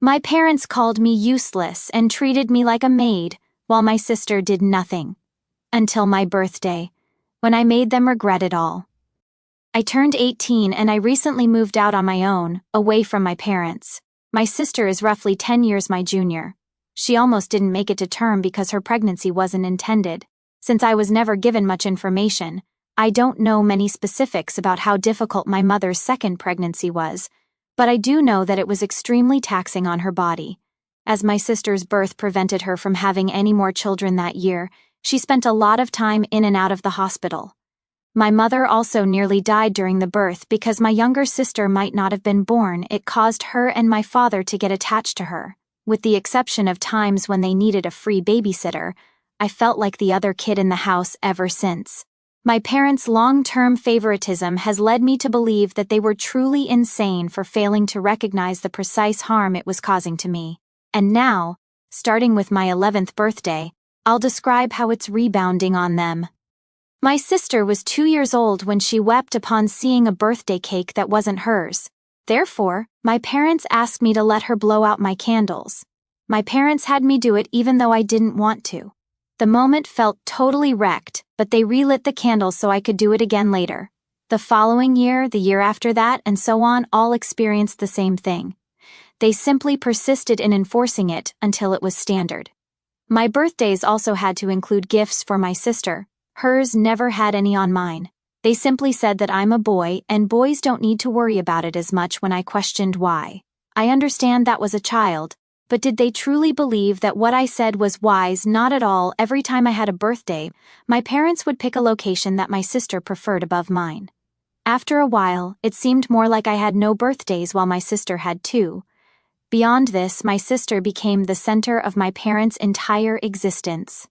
My parents called me useless and treated me like a maid, while my sister did nothing. Until my birthday, when I made them regret it all. I turned 18 and I recently moved out on my own, away from my parents. My sister is roughly 10 years my junior. She almost didn't make it to term because her pregnancy wasn't intended. Since I was never given much information, I don't know many specifics about how difficult my mother's second pregnancy was, but I do know that it was extremely taxing on her body. As my sister's birth prevented her from having any more children that year, she spent a lot of time in and out of the hospital. My mother also nearly died during the birth because my younger sister might not have been born. It caused her and my father to get attached to her. With the exception of times when they needed a free babysitter, I felt like the other kid in the house ever since. My parents' long-term favoritism has led me to believe that they were truly insane for failing to recognize the precise harm it was causing to me. And now, starting with my 11th birthday, I'll describe how it's rebounding on them. My sister was 2 years old when she wept upon seeing a birthday cake that wasn't hers. Therefore, my parents asked me to let her blow out my candles. My parents had me do it even though I didn't want to. The moment felt totally wrecked, but they relit the candles so I could do it again later. The following year, the year after that, and so on, all experienced the same thing. They simply persisted in enforcing it until it was standard. My birthdays also had to include gifts for my sister. Hers never had any on mine. They simply said that I'm a boy and boys don't need to worry about it as much when I questioned why. I understand that was a child. But did they truly believe that what I said was wise? Not at all. Every time I had a birthday, my parents would pick a location that my sister preferred above mine. After a while, it seemed more like I had no birthdays while my sister had two. Beyond this, my sister became the center of my parents' entire existence.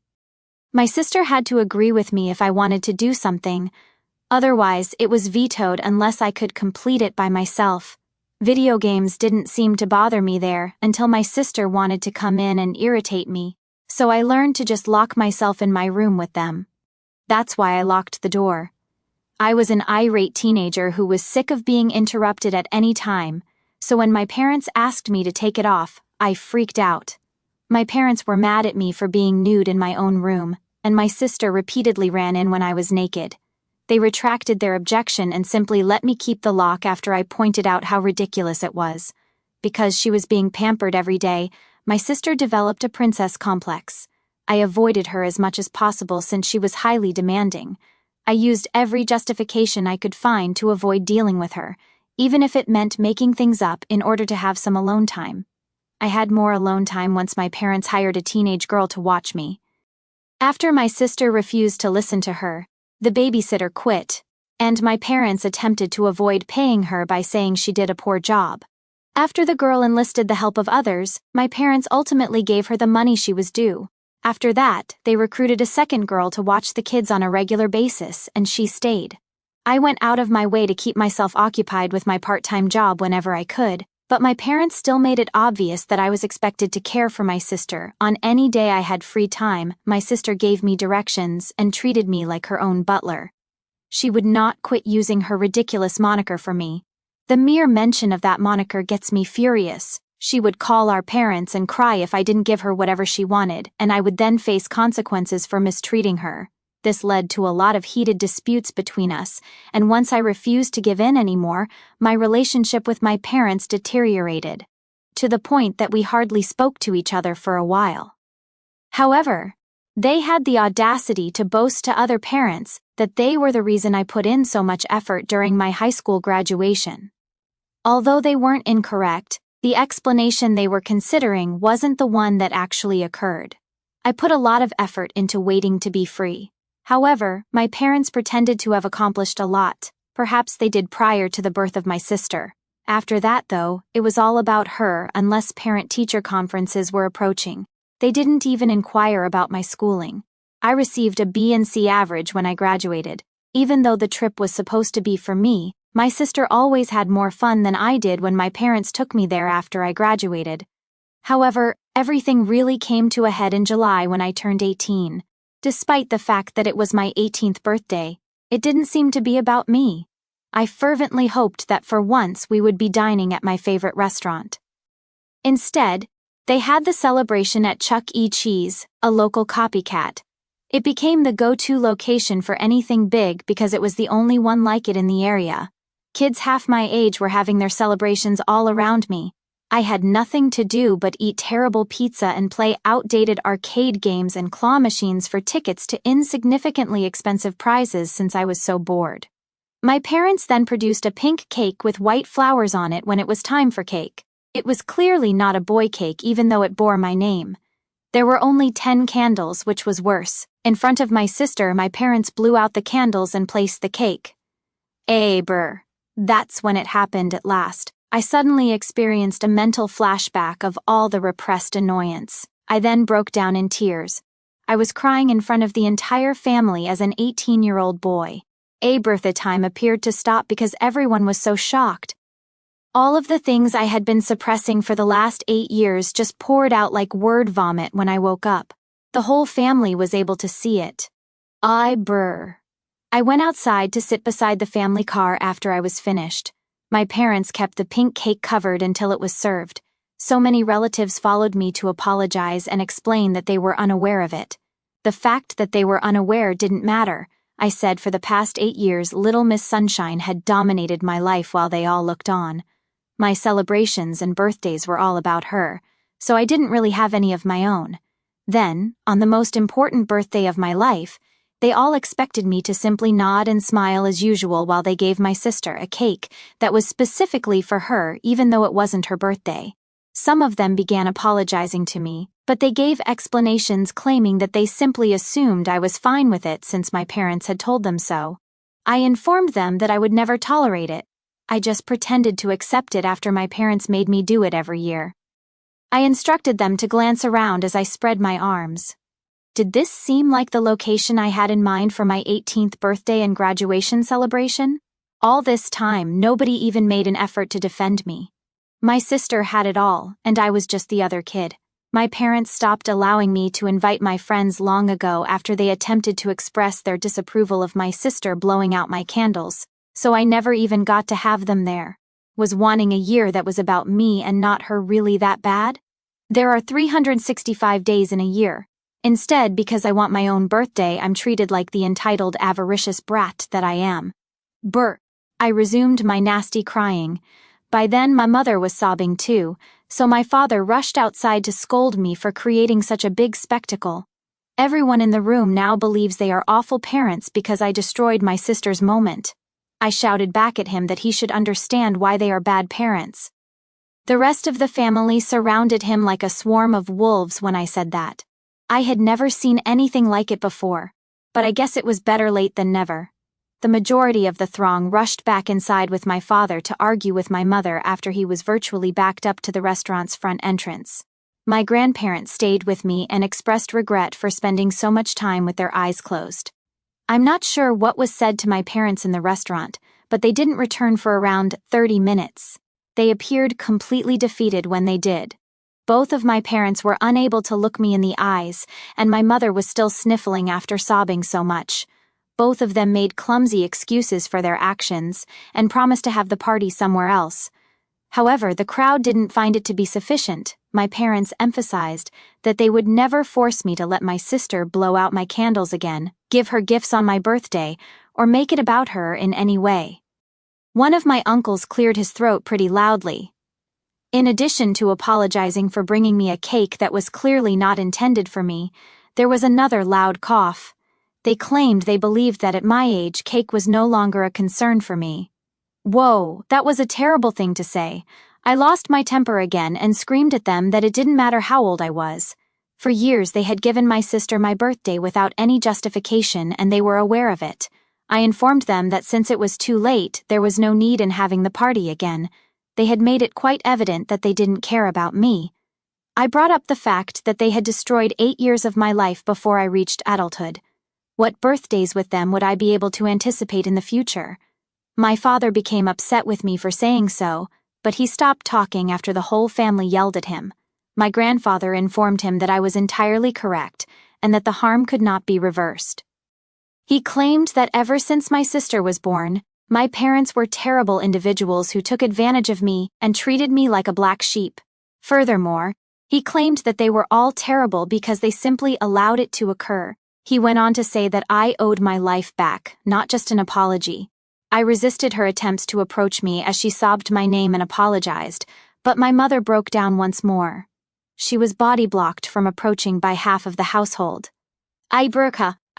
My sister had to agree with me if I wanted to do something. Otherwise, it was vetoed unless I could complete it by myself. Video games didn't seem to bother me there until my sister wanted to come in and irritate me, so I learned to just lock myself in my room with them. That's why I locked the door. I was an irate teenager who was sick of being interrupted at any time, so when my parents asked me to take it off, I freaked out. My parents were mad at me for being nude in my own room, and my sister repeatedly ran in when I was naked. They retracted their objection and simply let me keep the lock after I pointed out how ridiculous it was. Because she was being pampered every day, my sister developed a princess complex. I avoided her as much as possible since she was highly demanding. I used every justification I could find to avoid dealing with her, even if it meant making things up in order to have some alone time. I had more alone time once my parents hired a teenage girl to watch me. After my sister refused to listen to her, the babysitter quit, and my parents attempted to avoid paying her by saying she did a poor job. After the girl enlisted the help of others, my parents ultimately gave her the money she was due. After that, they recruited a second girl to watch the kids on a regular basis, and she stayed. I went out of my way to keep myself occupied with my part-time job whenever I could, but my parents still made it obvious that I was expected to care for my sister. On any day I had free time, my sister gave me directions and treated me like her own butler. She would not quit using her ridiculous moniker for me. The mere mention of that moniker gets me furious. She would call our parents and cry if I didn't give her whatever she wanted, and I would then face consequences for mistreating her. This led to a lot of heated disputes between us, and once I refused to give in anymore, my relationship with my parents deteriorated, to the point that we hardly spoke to each other for a while. However, they had the audacity to boast to other parents that they were the reason I put in so much effort during my high school graduation. Although they weren't incorrect, the explanation they were considering wasn't the one that actually occurred. I put a lot of effort into waiting to be free. However, my parents pretended to have accomplished a lot. Perhaps they did prior to the birth of my sister. After that, though, it was all about her unless parent-teacher conferences were approaching. They didn't even inquire about my schooling. I received a B and C average when I graduated. Even though the trip was supposed to be for me, my sister always had more fun than I did when my parents took me there after I graduated. However, everything really came to a head in July when I turned 18. Despite the fact that it was my 18th birthday, it didn't seem to be about me. I fervently hoped that for once we would be dining at my favorite restaurant. Instead, they had the celebration at Chuck E. Cheese, a local copycat. It became the go-to location for anything big because it was the only one like it in the area. Kids half my age were having their celebrations all around me. I had nothing to do but eat terrible pizza and play outdated arcade games and claw machines for tickets to insignificantly expensive prizes since I was so bored. My parents then produced a pink cake with white flowers on it when it was time for cake. It was clearly not a boy cake even though it bore my name. There were only 10 candles, which was worse. In front of my sister, my parents blew out the candles and placed the cake. Brr. That's when it happened at last. I suddenly experienced a mental flashback of all the repressed annoyance. I then broke down in tears. I was crying in front of the entire family as an 18-year-old boy. Birthday time appeared to stop because everyone was so shocked. All of the things I had been suppressing for the last 8 years just poured out like word vomit when I woke up. The whole family was able to see it. Brr. I went outside to sit beside the family car after I was finished. My parents kept the pink cake covered until it was served. So many relatives followed me to apologize and explain that they were unaware of it. The fact that they were unaware didn't matter. I said for the past 8 years Little Miss Sunshine had dominated my life while they all looked on. My celebrations and birthdays were all about her, so I didn't really have any of my own. Then, on the most important birthday of my life, they all expected me to simply nod and smile as usual while they gave my sister a cake that was specifically for her even though it wasn't her birthday. Some of them began apologizing to me, but they gave explanations claiming that they simply assumed I was fine with it since my parents had told them so. I informed them that I would never tolerate it. I just pretended to accept it after my parents made me do it every year. I instructed them to glance around as I spread my arms. Did this seem like the location I had in mind for my 18th birthday and graduation celebration? All this time, nobody even made an effort to defend me. My sister had it all, and I was just the other kid. My parents stopped allowing me to invite my friends long ago after they attempted to express their disapproval of my sister blowing out my candles, so I never even got to have them there. Was wanting a year that was about me and not her really that bad? There are 365 days in a year. Instead, because I want my own birthday, I'm treated like the entitled avaricious brat that I am. Brr. I resumed my nasty crying. By then my mother was sobbing too, so my father rushed outside to scold me for creating such a big spectacle. Everyone in the room now believes they are awful parents because I destroyed my sister's moment. I shouted back at him that he should understand why they are bad parents. The rest of the family surrounded him like a swarm of wolves when I said that. I had never seen anything like it before, but I guess it was better late than never. The majority of the throng rushed back inside with my father to argue with my mother after he was virtually backed up to the restaurant's front entrance. My grandparents stayed with me and expressed regret for spending so much time with their eyes closed. I'm not sure what was said to my parents in the restaurant, but they didn't return for around 30 minutes. They appeared completely defeated when they did. Both of my parents were unable to look me in the eyes, and my mother was still sniffling after sobbing so much. Both of them made clumsy excuses for their actions and promised to have the party somewhere else. However, the crowd didn't find it to be sufficient. My parents emphasized that they would never force me to let my sister blow out my candles again, give her gifts on my birthday, or make it about her in any way. One of my uncles cleared his throat pretty loudly. In addition to apologizing for bringing me a cake that was clearly not intended for me, there was another loud cough. They claimed they believed that at my age cake was no longer a concern for me. Whoa, that was a terrible thing to say. I lost my temper again and screamed at them that it didn't matter how old I was. For years they had given my sister my birthday without any justification and they were aware of it. I informed them that since it was too late, there was no need in having the party again. They had made it quite evident that they didn't care about me. I brought up the fact that they had destroyed 8 years of my life before I reached adulthood. What birthdays with them would I be able to anticipate in the future? My father became upset with me for saying so, but he stopped talking after the whole family yelled at him. My grandfather informed him that I was entirely correct and that the harm could not be reversed. He claimed that ever since my sister was born, my parents were terrible individuals who took advantage of me and treated me like a black sheep. Furthermore, he claimed that they were all terrible because they simply allowed it to occur. He went on to say that I owed my life back, not just an apology. I resisted her attempts to approach me as she sobbed my name and apologized, but my mother broke down once more. She was body blocked from approaching by half of the household. I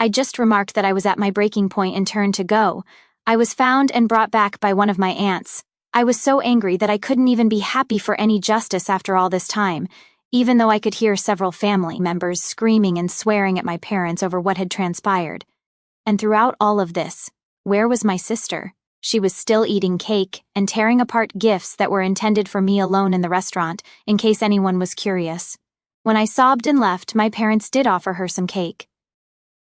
just remarked that I was at my breaking point and turned to go. I was found and brought back by one of my aunts. I was so angry that I couldn't even be happy for any justice after all this time, even though I could hear several family members screaming and swearing at my parents over what had transpired. And throughout all of this, where was my sister? She was still eating cake and tearing apart gifts that were intended for me alone in the restaurant, in case anyone was curious. When I sobbed and left, my parents did offer her some cake.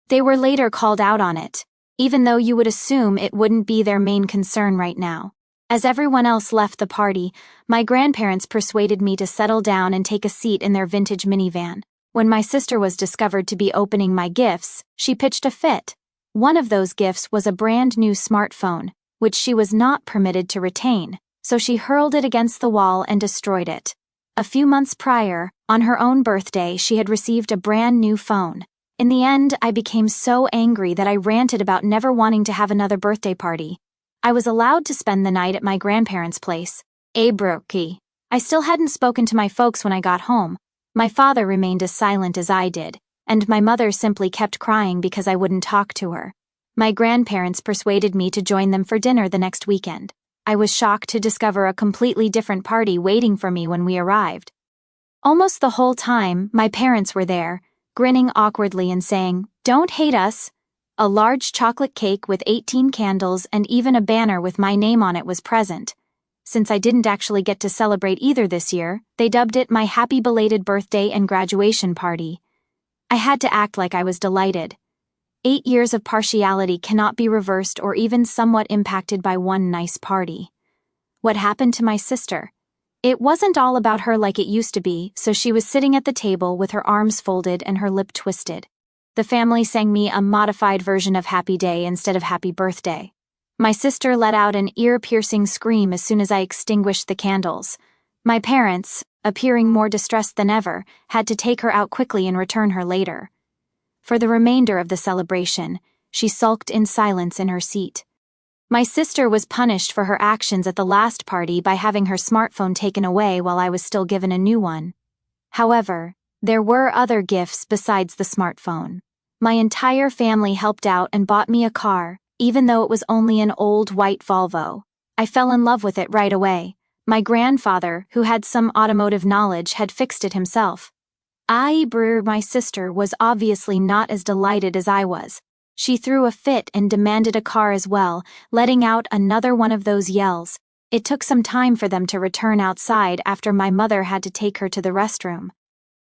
They were later called out on it, even though you would assume it wouldn't be their main concern right now. As everyone else left the party, my grandparents persuaded me to settle down and take a seat in their vintage minivan. When my sister was discovered to be opening my gifts, she pitched a fit. One of those gifts was a brand new smartphone, which she was not permitted to retain, so she hurled it against the wall and destroyed it. A few months prior, on her own birthday, she had received a brand new phone. In the end, I became so angry that I ranted about never wanting to have another birthday party. I was allowed to spend the night at my grandparents' place. I still hadn't spoken to my folks when I got home. My father remained as silent as I did, and my mother simply kept crying because I wouldn't talk to her. My grandparents persuaded me to join them for dinner the next weekend. I was shocked to discover a completely different party waiting for me when we arrived. Almost the whole time, my parents were there, grinning awkwardly and saying, "Don't hate us." A large chocolate cake with 18 candles and even a banner with my name on it was present. Since I didn't actually get to celebrate either this year, they dubbed it my happy belated birthday and graduation party. I had to act like I was delighted. 8 years of partiality cannot be reversed or even somewhat impacted by one nice party. What happened to my sister? It wasn't all about her like it used to be, so she was sitting at the table with her arms folded and her lip twisted. The family sang me a modified version of Happy Day instead of Happy Birthday. My sister let out an ear-piercing scream as soon as I extinguished the candles. My parents, appearing more distressed than ever, had to take her out quickly and return her later. For the remainder of the celebration, she sulked in silence in her seat. My sister was punished for her actions at the last party by having her smartphone taken away while I was still given a new one. However, there were other gifts besides the smartphone. My entire family helped out and bought me a car, even though it was only an old white Volvo. I fell in love with it right away. My grandfather, who had some automotive knowledge, had fixed it himself. My sister was obviously not as delighted as I was. She threw a fit and demanded a car as well, letting out another one of those yells. It took some time for them to return outside after my mother had to take her to the restroom.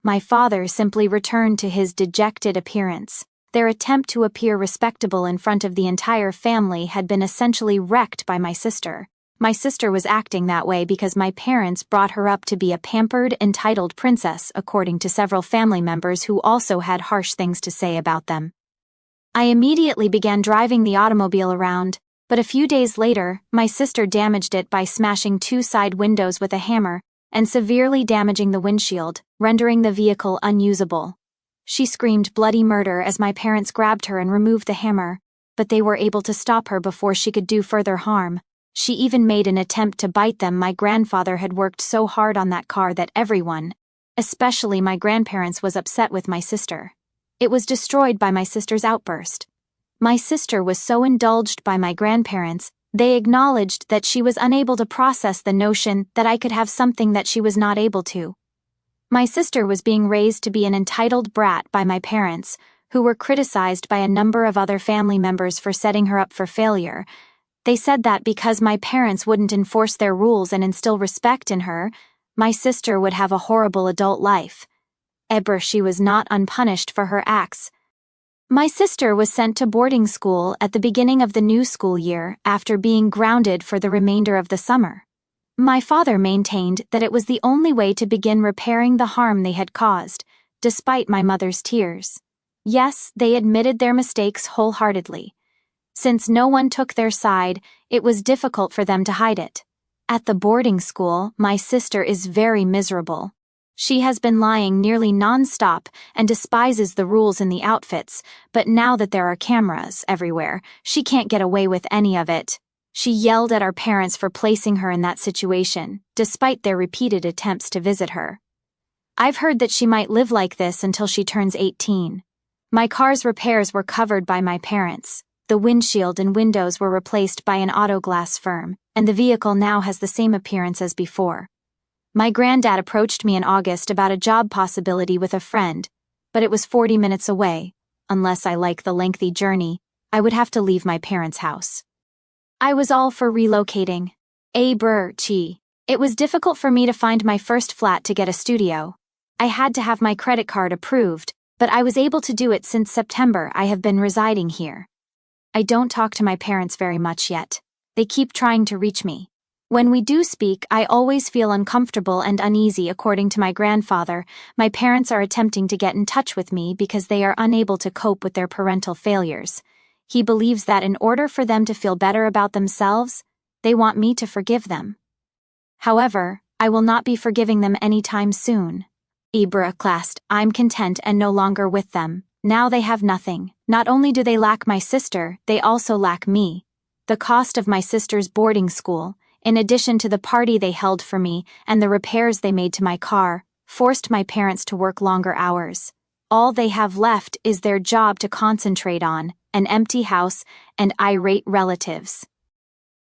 My father simply returned to his dejected appearance. Their attempt to appear respectable in front of the entire family had been essentially wrecked by my sister. My sister was acting that way because my parents brought her up to be a pampered, entitled princess, according to several family members who also had harsh things to say about them. I immediately began driving the automobile around, but a few days later, my sister damaged it by smashing 2 side windows with a hammer and severely damaging the windshield, rendering the vehicle unusable. She screamed bloody murder as my parents grabbed her and removed the hammer, but they were able to stop her before she could do further harm. She even made an attempt to bite them. My grandfather had worked so hard on that car that everyone, especially my grandparents, was upset with my sister. It was destroyed by my sister's outburst. My sister was so indulged by my grandparents, they acknowledged that she was unable to process the notion that I could have something that she was not able to. My sister was being raised to be an entitled brat by my parents, who were criticized by a number of other family members for setting her up for failure. They said that because my parents wouldn't enforce their rules and instill respect in her, my sister would have a horrible adult life. She was not unpunished for her acts. My sister was sent to boarding school at the beginning of the new school year after being grounded for the remainder of the summer. My father maintained that it was the only way to begin repairing the harm they had caused, despite my mother's tears. Yes, they admitted their mistakes wholeheartedly. Since no one took their side, it was difficult for them to hide it. At the boarding school, my sister is very miserable. She has been lying nearly non-stop and despises the rules in the outfits, but now that there are cameras everywhere, she can't get away with any of it. She yelled at our parents for placing her in that situation, despite their repeated attempts to visit her. I've heard that she might live like this until she turns 18. My car's repairs were covered by my parents. The windshield and windows were replaced by an auto glass firm, and the vehicle now has the same appearance as before. My granddad approached me in August about a job possibility with a friend, but it was 40 minutes away. Unless I like the lengthy journey, I would have to leave my parents' house. I was all for relocating. It was difficult for me to find my first flat to get a studio. I had to have my credit card approved, but I was able to do it since September. I have been residing here. I don't talk to my parents very much yet. They keep trying to reach me. When we do speak, I always feel uncomfortable and uneasy. According to my grandfather, my parents are attempting to get in touch with me because they are unable to cope with their parental failures. He believes that in order for them to feel better about themselves, they want me to forgive them. However, I will not be forgiving them anytime soon. I'm content and no longer with them. Now they have nothing. Not only do they lack my sister, they also lack me. The cost of my sister's boarding school, in addition to the party they held for me and the repairs they made to my car, forced my parents to work longer hours. All they have left is their job to concentrate on, an empty house, and irate relatives.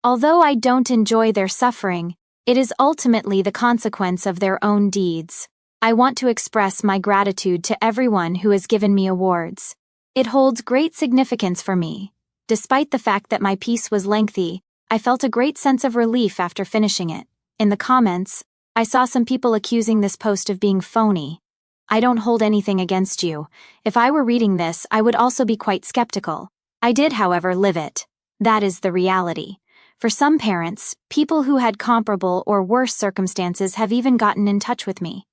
Although I don't enjoy their suffering, it is ultimately the consequence of their own deeds. I want to express my gratitude to everyone who has given me awards. It holds great significance for me. Despite the fact that my piece was lengthy, I felt a great sense of relief after finishing it. In the comments, I saw some people accusing this post of being phony. I don't hold anything against you. If I were reading this, I would also be quite skeptical. I did, however, live it. That is the reality. For some parents, people who had comparable or worse circumstances have even gotten in touch with me.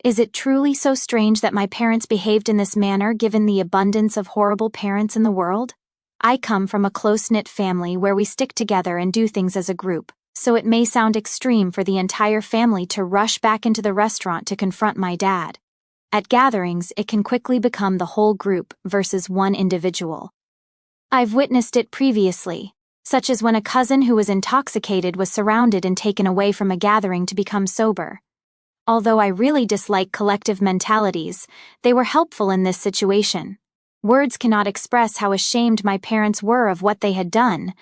Is it truly so strange that my parents behaved in this manner given the abundance of horrible parents in the world? I come from a close-knit family where we stick together and do things as a group, so it may sound extreme for the entire family to rush back into the restaurant to confront my dad. At gatherings, it can quickly become the whole group versus one individual. I've witnessed it previously, such as when a cousin who was intoxicated was surrounded and taken away from a gathering to become sober. Although I really dislike collective mentalities, they were helpful in this situation. Words cannot express how ashamed my parents were of what they had done.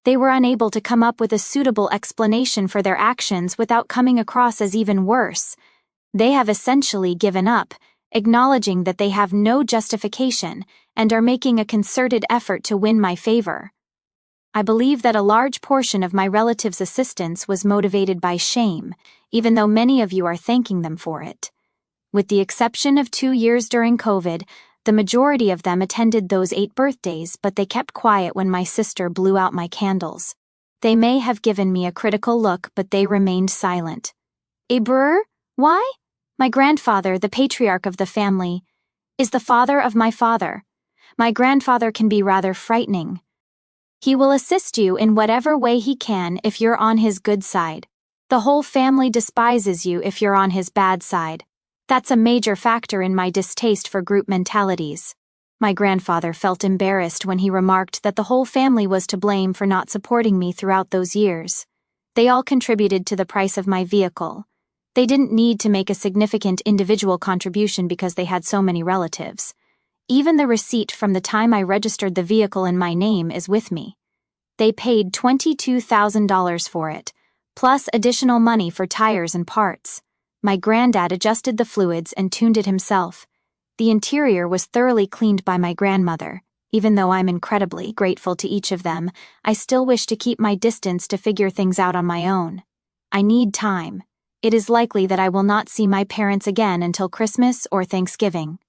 They were unable to come up with a suitable explanation for their actions without coming across as even worse. They have essentially given up, acknowledging that they have no justification and are making a concerted effort to win my favor. I believe that a large portion of my relatives' assistance was motivated by shame, even though many of you are thanking them for it. With the exception of 2 years during COVID, the majority of them attended those 8 birthdays, but they kept quiet when my sister blew out my candles. They may have given me a critical look, but they remained silent. Why? My grandfather, the patriarch of the family, is the father of my father. My grandfather can be rather frightening. He will assist you in whatever way he can if you're on his good side. The whole family despises you if you're on his bad side. That's a major factor in my distaste for group mentalities. My grandfather felt embarrassed when he remarked that the whole family was to blame for not supporting me throughout those years. They all contributed to the price of my vehicle. They didn't need to make a significant individual contribution because they had so many relatives. Even the receipt from the time I registered the vehicle in my name is with me. They paid $22,000 for it, plus additional money for tires and parts. My granddad adjusted the fluids and tuned it himself. The interior was thoroughly cleaned by my grandmother. Even though I'm incredibly grateful to each of them, I still wish to keep my distance to figure things out on my own. I need time. It is likely that I will not see my parents again until Christmas or Thanksgiving.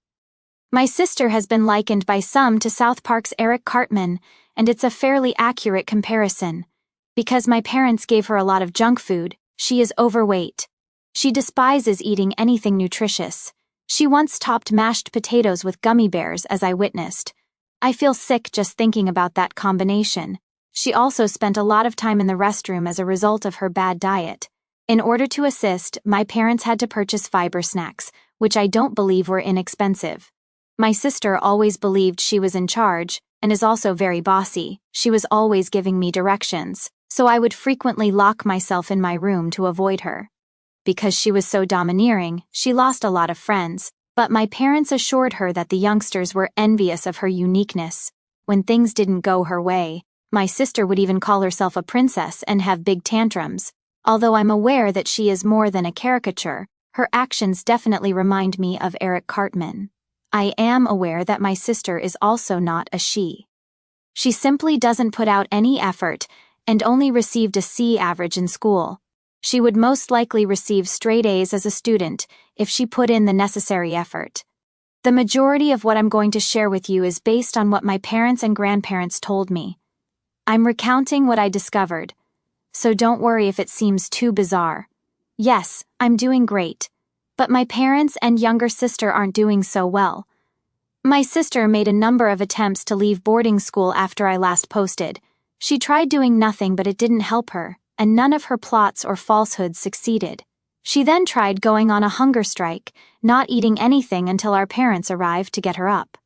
My sister has been likened by some to South Park's Eric Cartman, and it's a fairly accurate comparison. Because my parents gave her a lot of junk food, she is overweight. She despises eating anything nutritious. She once topped mashed potatoes with gummy bears, as I witnessed. I feel sick just thinking about that combination. She also spent a lot of time in the restroom as a result of her bad diet. In order to assist, my parents had to purchase fiber snacks, which I don't believe were inexpensive. My sister always believed she was in charge, and is also very bossy. She was always giving me directions, so I would frequently lock myself in my room to avoid her. Because she was so domineering, she lost a lot of friends, but my parents assured her that the youngsters were envious of her uniqueness. When things didn't go her way, my sister would even call herself a princess and have big tantrums. Although I'm aware that she is more than a caricature, her actions definitely remind me of Eric Cartman. I am aware that my sister is also not a she. She simply doesn't put out any effort and only received a C average in school. She would most likely receive straight A's as a student if she put in the necessary effort. The majority of what I'm going to share with you is based on what my parents and grandparents told me. I'm recounting what I discovered, so don't worry if it seems too bizarre. Yes, I'm doing great, but my parents and younger sister aren't doing so well. My sister made a number of attempts to leave boarding school after I last posted. She tried doing nothing, but it didn't help her, and none of her plots or falsehoods succeeded. She then tried going on a hunger strike, not eating anything until our parents arrived to get her up.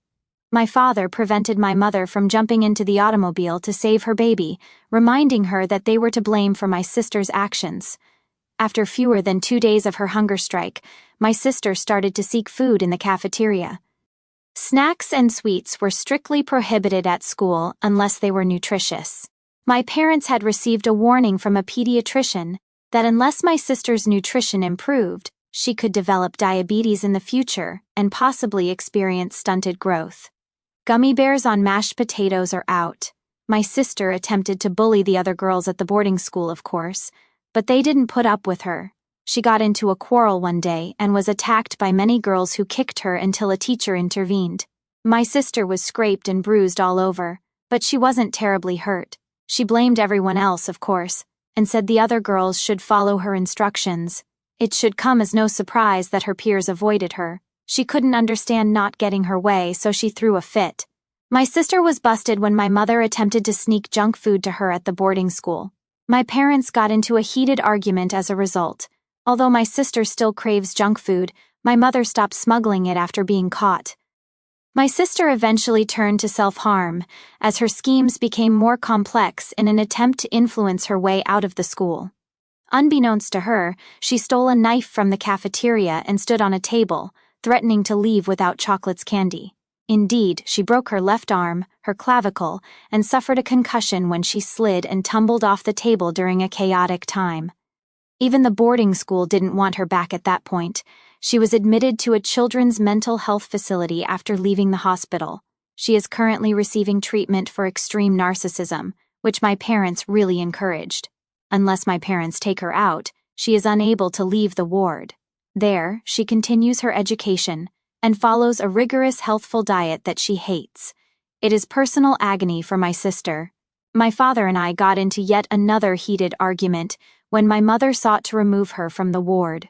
My father prevented my mother from jumping into the automobile to save her baby, reminding her that they were to blame for my sister's actions. After fewer than 2 days of her hunger strike, my sister started to seek food in the cafeteria. Snacks and sweets were strictly prohibited at school unless they were nutritious. My parents had received a warning from a pediatrician that unless my sister's nutrition improved, she could develop diabetes in the future and possibly experience stunted growth. Gummy bears on mashed potatoes are out. My sister attempted to bully the other girls at the boarding school, of course, but they didn't put up with her. She got into a quarrel one day and was attacked by many girls who kicked her until a teacher intervened. My sister was scraped and bruised all over, but she wasn't terribly hurt. She blamed everyone else, of course, and said the other girls should follow her instructions. It should come as no surprise that her peers avoided her. She couldn't understand not getting her way, so she threw a fit. My sister was busted when my mother attempted to sneak junk food to her at the boarding school. My parents got into a heated argument as a result. Although my sister still craves junk food, my mother stopped smuggling it after being caught. My sister eventually turned to self-harm, as her schemes became more complex in an attempt to influence her way out of the school. Unbeknownst to her, she stole a knife from the cafeteria and stood on a table, threatening to leave without chocolate's candy. Indeed, she broke her left arm, her clavicle, and suffered a concussion when she slid and tumbled off the table during a chaotic time. Even the boarding school didn't want her back at that point. She was admitted to a children's mental health facility after leaving the hospital. She is currently receiving treatment for extreme narcissism, which my parents really encouraged. Unless my parents take her out, she is unable to leave the ward. There, she continues her education and follows a rigorous healthful diet that she hates. It is personal agony for my sister. My father and I got into yet another heated argument when my mother sought to remove her from the ward.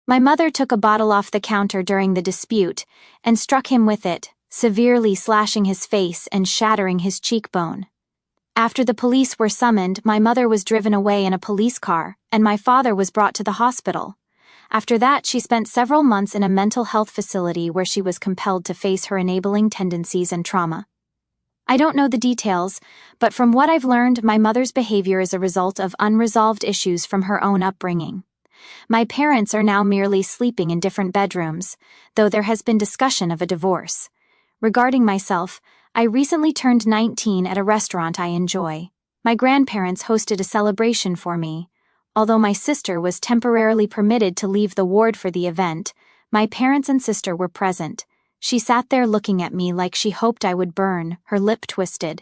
My mother took a bottle off the counter during the dispute and struck him with it, severely slashing his face and shattering his cheekbone. After the police were summoned, my mother was driven away in a police car, and my father was brought to the hospital. After that, she spent several months in a mental health facility where she was compelled to face her enabling tendencies and trauma. I don't know the details, but from what I've learned, my mother's behavior is a result of unresolved issues from her own upbringing. My parents are now merely sleeping in different bedrooms, though there has been discussion of a divorce. Regarding myself, I recently turned 19 at a restaurant I enjoy. My grandparents hosted a celebration for me. Although my sister was temporarily permitted to leave the ward for the event, my parents and sister were present. She sat there looking at me like she hoped I would burn, her lip twisted.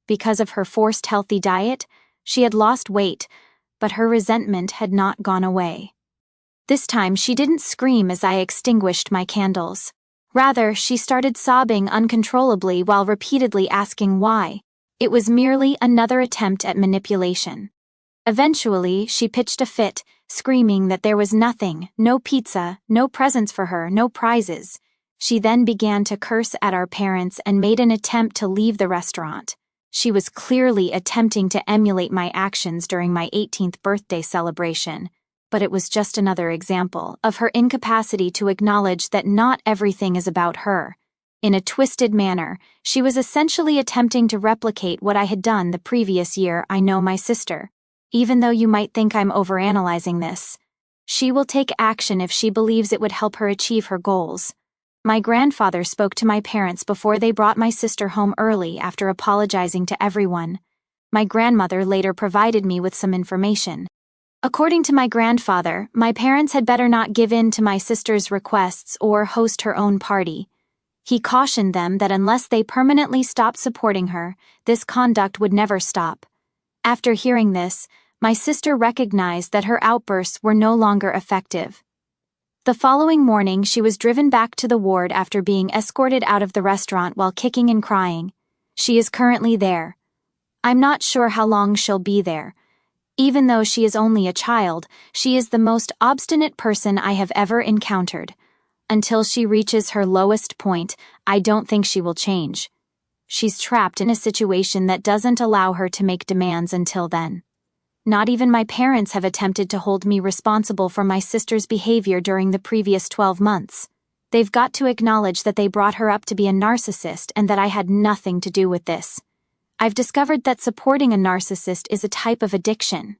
Because of her forced healthy diet, she had lost weight, but her resentment had not gone away. This time she didn't scream as I extinguished my candles. Rather, she started sobbing uncontrollably while repeatedly asking why. It was merely another attempt at manipulation. Eventually, she pitched a fit, screaming that there was nothing, no pizza, no presents for her, no prizes. She then began to curse at our parents and made an attempt to leave the restaurant. She was clearly attempting to emulate my actions during my 18th birthday celebration. but it was just another example of her incapacity to acknowledge that not everything is about her. In a twisted manner, she was essentially attempting to replicate what I had done the previous year. I know my sister. Even though you might think I'm overanalyzing this, she will take action if she believes it would help her achieve her goals. My grandfather spoke to my parents before they brought my sister home early after apologizing to everyone. My grandmother later provided me with some information. According to my grandfather, my parents had better not give in to my sister's requests or host her own party. He cautioned them that unless they permanently stopped supporting her, this conduct would never stop. After hearing this, my sister recognized that her outbursts were no longer effective. The following morning, she was driven back to the ward after being escorted out of the restaurant while kicking and crying. She is currently there. I'm not sure how long she'll be there. Even though she is only a child, she is the most obstinate person I have ever encountered. Until she reaches her lowest point, I don't think she will change. She's trapped in a situation that doesn't allow her to make demands until then. Not even my parents have attempted to hold me responsible for my sister's behavior during the previous 12 months. They've got to acknowledge that they brought her up to be a narcissist and that I had nothing to do with this. I've discovered that supporting a narcissist is a type of addiction.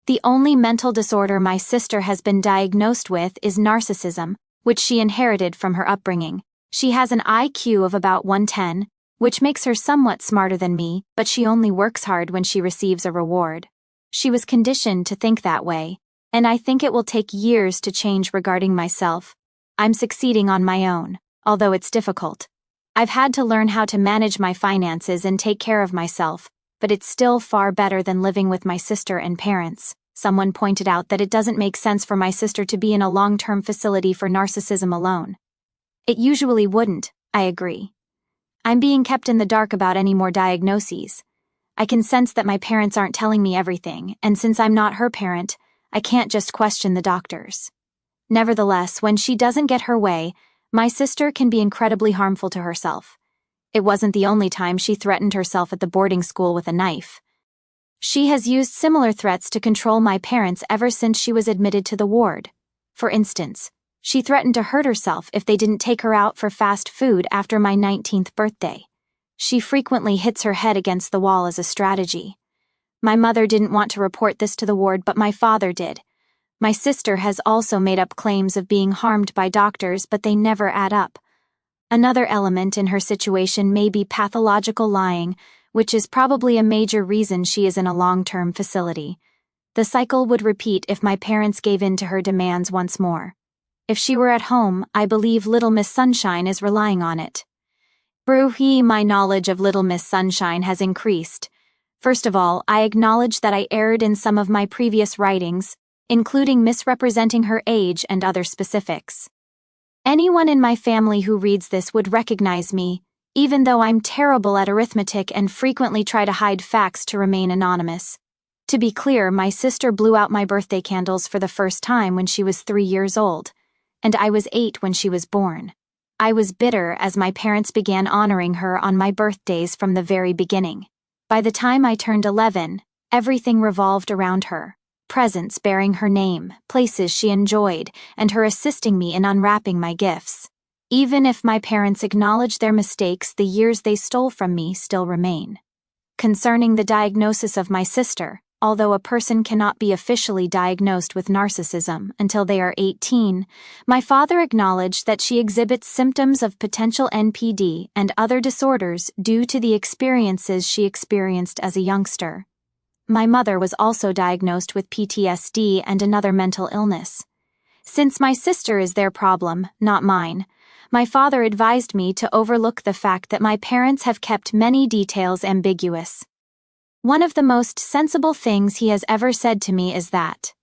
The only mental disorder my sister has been diagnosed with is narcissism, which she inherited from her upbringing. She has an IQ of about 110, which makes her somewhat smarter than me, but she only works hard when she receives a reward. She was conditioned to think that way, and I think it will take years to change regarding myself. I'm succeeding on my own, although it's difficult. I've had to learn how to manage my finances and take care of myself, but it's still far better than living with my sister and parents. Someone pointed out that it doesn't make sense for my sister to be in a long-term facility for narcissism alone. It usually wouldn't, I agree. I'm being kept in the dark about any more diagnoses. I can sense that my parents aren't telling me everything, and since I'm not her parent, I can't just question the doctors. Nevertheless, when she doesn't get her way, my sister can be incredibly harmful to herself. It wasn't the only time she threatened herself at the boarding school with a knife. She has used similar threats to control my parents ever since she was admitted to the ward. For instance, she threatened to hurt herself if they didn't take her out for fast food after my 19th birthday. She frequently hits her head against the wall as a strategy. My mother didn't want to report this to the ward, but my father did. My sister has also made up claims of being harmed by doctors, but they never add up. Another element in her situation may be pathological lying, which is probably a major reason she is in a long-term facility. The cycle would repeat if my parents gave in to her demands once more. If she were at home, I believe Little Miss Sunshine is relying on it. My knowledge of Little Miss Sunshine has increased. First of all, I acknowledge that I erred in some of my previous writings, including misrepresenting her age and other specifics. Anyone in my family who reads this would recognize me, even though I'm terrible at arithmetic and frequently try to hide facts to remain anonymous. To be clear, my sister blew out my birthday candles for the first time when she was 3 years old, and I was 8 when she was born. I was bitter as my parents began honoring her on my birthdays from the very beginning. By the time I turned 11, everything revolved around her. Presents bearing her name, places she enjoyed, and her assisting me in unwrapping my gifts. Even if my parents acknowledge their mistakes, the years they stole from me still remain. Concerning the diagnosis of my sister, although a person cannot be officially diagnosed with narcissism until they are 18, my father acknowledged that she exhibits symptoms of potential NPD and other disorders due to the experiences she experienced as a youngster. My mother was also diagnosed with PTSD and another mental illness. Since my sister is their problem, not mine, my father advised me to overlook the fact that my parents have kept many details ambiguous. One of the most sensible things he has ever said to me is that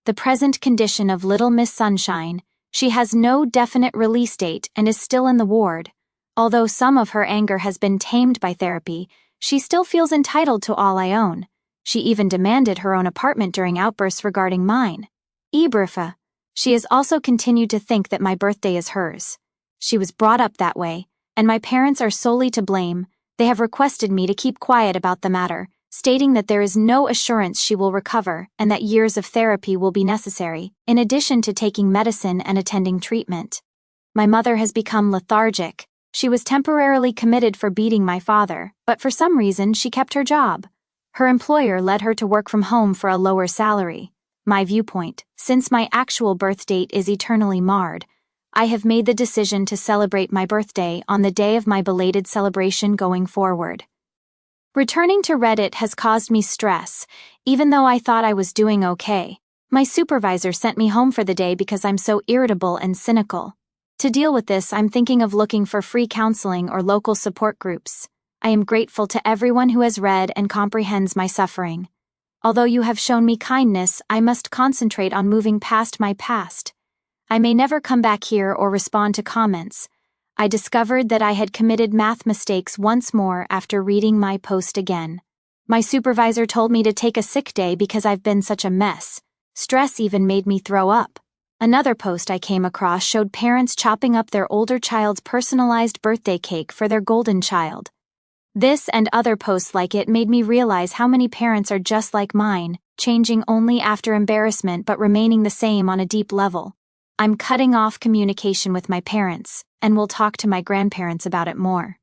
the present condition of Little Miss Sunshine, she has no definite release date and is still in the ward. Although some of her anger has been tamed by therapy, she still feels entitled to all I own. She even demanded her own apartment during outbursts regarding mine. Ibrifa. She has also continued to think that my birthday is hers. She was brought up that way, and my parents are solely to blame. They have requested me to keep quiet about the matter, stating that there is no assurance she will recover and that years of therapy will be necessary, in addition to taking medicine and attending treatment. My mother has become lethargic. She was temporarily committed for beating my father, but for some reason she kept her job. Her employer led her to work from home for a lower salary. My viewpoint, since my actual birth date is eternally marred, I have made the decision to celebrate my birthday on the day of my belated celebration going forward. Returning to Reddit has caused me stress, even though I thought I was doing okay. My supervisor sent me home for the day because I'm so irritable and cynical. To deal with this, I'm thinking of looking for free counseling or local support groups. I am grateful to everyone who has read and comprehends my suffering. Although you have shown me kindness, I must concentrate on moving past my past. I may never come back here or respond to comments. I discovered that I had committed math mistakes once more after reading my post again. My supervisor told me to take a sick day because I've been such a mess. Stress even made me throw up. Another post I came across showed parents chopping up their older child's personalized birthday cake for their golden child. This and other posts like it made me realize how many parents are just like mine, changing only after embarrassment but remaining the same on a deep level. I'm cutting off communication with my parents, and will talk to my grandparents about it more.